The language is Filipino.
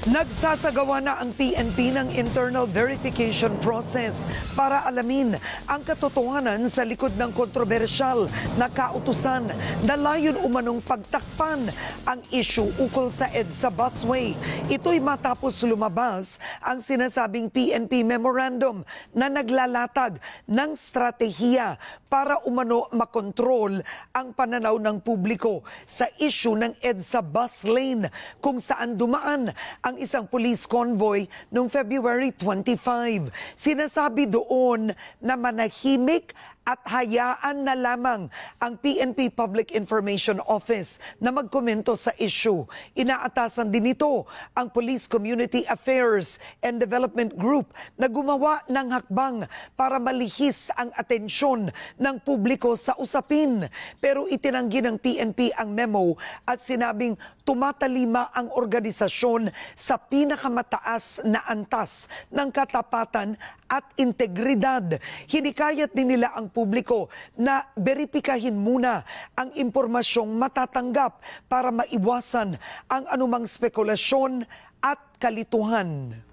Nagsasagawa na ang PNP ng internal verification process para alamin ang katotohanan sa likod ng kontrobersyal na kautusan na layon umanong pagtakpan ang issue ukol sa EDSA busway. Ito'y matapos lumabas ang sinasabing PNP memorandum na naglalatag ng stratehiya para umano makontrol ang pananaw ng publiko sa issue ng EDSA bus lane kung saan dumaan ang isang police convoy noong February 25. Sinasabi doon na manahimik at hayaan na lamang ang PNP Public Information Office na magkomento sa issue. Inaatasan din ito ang Police Community Affairs and Development Group na gumawa ng hakbang para malihis ang atensyon ng publiko sa usapin. Pero itinanggi ng PNP ang memo at sinabing tumatalima ang organisasyon sa pinakamataas na antas ng katapatan at integridad. Hinikayat din nila ang publiko na beripikahin muna ang impormasyong matatanggap para maiwasan ang anumang spekulasyon at kalituhan.